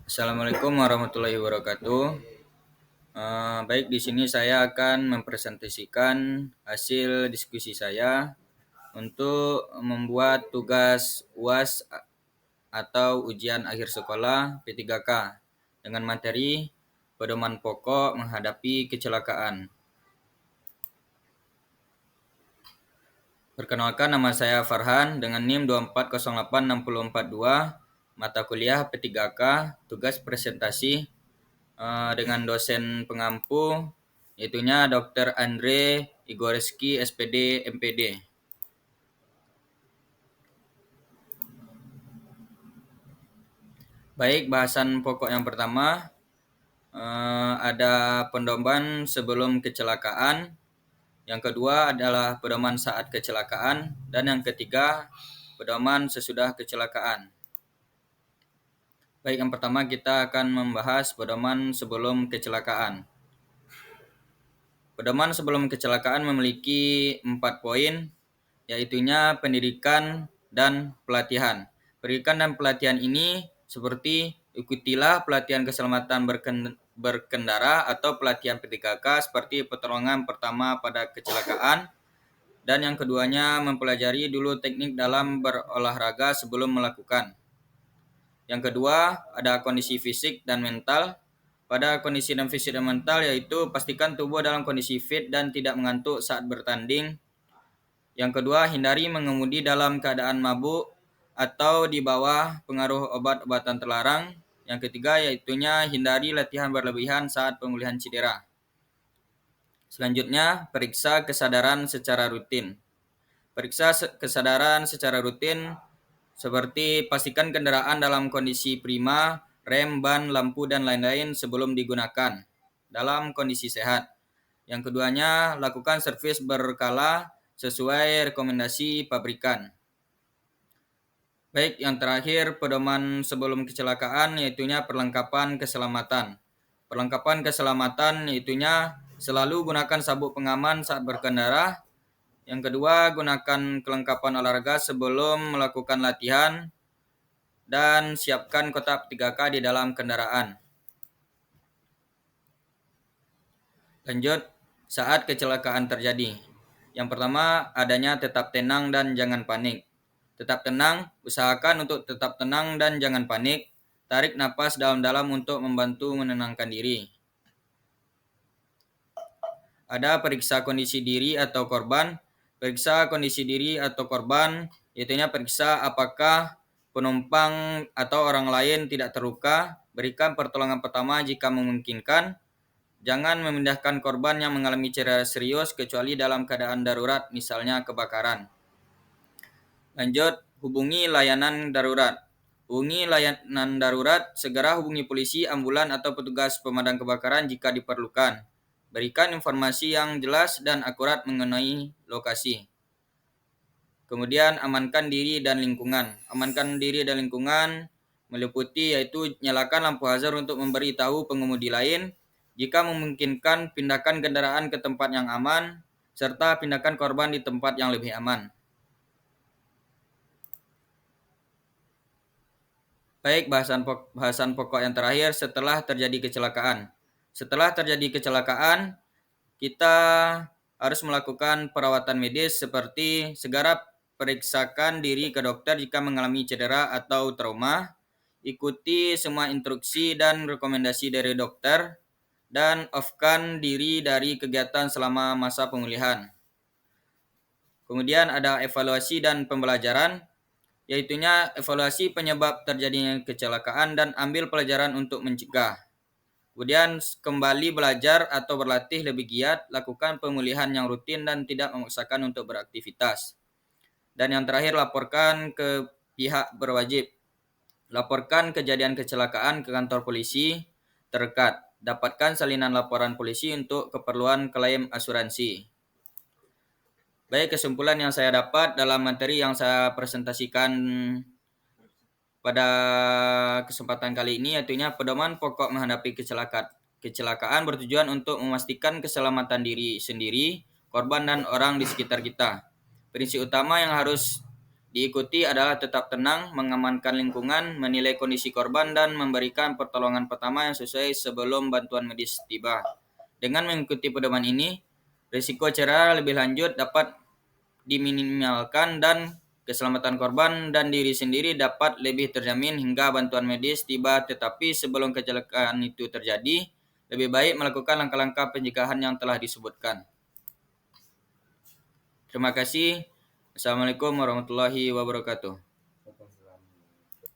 Assalamualaikum warahmatullahi wabarakatuh. Baik, di sini saya akan mempresentasikan hasil diskusi saya untuk membuat tugas UAS atau ujian akhir sekolah P3K dengan materi pedoman pokok menghadapi kecelakaan. Perkenalkan, nama saya Farhan dengan NIM 2408642, mata kuliah P3K, tugas presentasi dengan dosen pengampu yaitunya Dr. Andre Igoreski SPD MPD. Baik, bahasan pokok yang pertama ada pedoman sebelum kecelakaan, yang kedua adalah pedoman saat kecelakaan, dan yang ketiga pedoman sesudah kecelakaan. Baik, yang pertama kita akan membahas pedoman sebelum kecelakaan. Pedoman sebelum kecelakaan memiliki 4 poin, yaitunya pendidikan dan pelatihan. Pendidikan dan pelatihan ini seperti ikutilah pelatihan keselamatan berkendara atau pelatihan P3K seperti pertolongan pertama pada kecelakaan, dan yang keduanya mempelajari dulu teknik dalam berolahraga sebelum melakukan. Yang kedua ada kondisi fisik dan mental. Pada kondisi dan fisik dan mental yaitu pastikan tubuh dalam kondisi fit dan tidak mengantuk saat bertanding. Yang kedua, hindari mengemudi dalam keadaan mabuk atau di bawah pengaruh obat-obatan terlarang. Yang ketiga, yaitunya hindari latihan berlebihan saat pemulihan cedera. Selanjutnya, periksa kesadaran secara rutin. Periksa kesadaran secara rutin seperti pastikan kendaraan dalam kondisi prima, rem, ban, lampu, dan lain-lain sebelum digunakan dalam kondisi sehat. Yang keduanya, lakukan servis berkala sesuai rekomendasi pabrikan. Baik, yang terakhir pedoman sebelum kecelakaan yaitunya perlengkapan keselamatan. Perlengkapan keselamatan yaitunya selalu gunakan sabuk pengaman saat berkendara. Yang kedua, gunakan kelengkapan olahraga sebelum melakukan latihan dan siapkan kotak P3K di dalam kendaraan. Lanjut, saat kecelakaan terjadi. Yang pertama, adanya tetap tenang dan jangan panik. Tetap tenang, usahakan untuk tetap tenang dan jangan panik. Tarik napas dalam-dalam untuk membantu menenangkan diri. Ada periksa kondisi diri atau korban. Periksa kondisi diri atau korban, yaitunya periksa apakah penumpang atau orang lain tidak terluka. Berikan pertolongan pertama jika memungkinkan. Jangan memindahkan korban yang mengalami cedera serius kecuali dalam keadaan darurat, misalnya kebakaran. Lanjut, hubungi layanan darurat. Hubungi layanan darurat, segera hubungi polisi, ambulan, atau petugas pemadam kebakaran jika diperlukan. Berikan informasi yang jelas dan akurat mengenai lokasi. Kemudian amankan diri dan lingkungan. Amankan diri dan lingkungan meliputi yaitu nyalakan lampu hazard untuk memberitahu pengemudi lain. Jika memungkinkan, pindahkan kendaraan ke tempat yang aman, serta pindahkan korban di tempat yang lebih aman. Baik, bahasan pokok yang terakhir setelah terjadi kecelakaan. Setelah terjadi kecelakaan, kita harus melakukan perawatan medis seperti segera periksakan diri ke dokter jika mengalami cedera atau trauma, ikuti semua instruksi dan rekomendasi dari dokter, dan off-kan diri dari kegiatan selama masa pemulihan. Kemudian ada evaluasi dan pembelajaran, yaitunya evaluasi penyebab terjadinya kecelakaan dan ambil pelajaran untuk mencegah. Kemudian kembali belajar atau berlatih lebih giat, lakukan pemulihan yang rutin dan tidak memaksakan untuk beraktivitas. Dan yang terakhir, laporkan ke pihak berwajib. Laporkan kejadian kecelakaan ke kantor polisi terdekat. Dapatkan salinan laporan polisi untuk keperluan klaim asuransi. Baik, kesimpulan yang saya dapat dalam materi yang saya presentasikan pada kesempatan kali ini yaitunya pedoman pokok menghadapi kecelakaan bertujuan untuk memastikan keselamatan diri sendiri, korban, dan orang di sekitar kita. Prinsip utama yang harus diikuti adalah tetap tenang, mengamankan lingkungan, menilai kondisi korban, dan memberikan pertolongan pertama yang sesuai sebelum bantuan medis tiba. Dengan mengikuti pedoman ini, risiko cedera lebih lanjut dapat diminimalkan dan keselamatan korban dan diri sendiri dapat lebih terjamin hingga bantuan medis tiba. Tetapi sebelum kecelakaan itu terjadi, lebih baik melakukan langkah-langkah pencegahan yang telah disebutkan. Terima kasih. Assalamualaikum warahmatullahi wabarakatuh.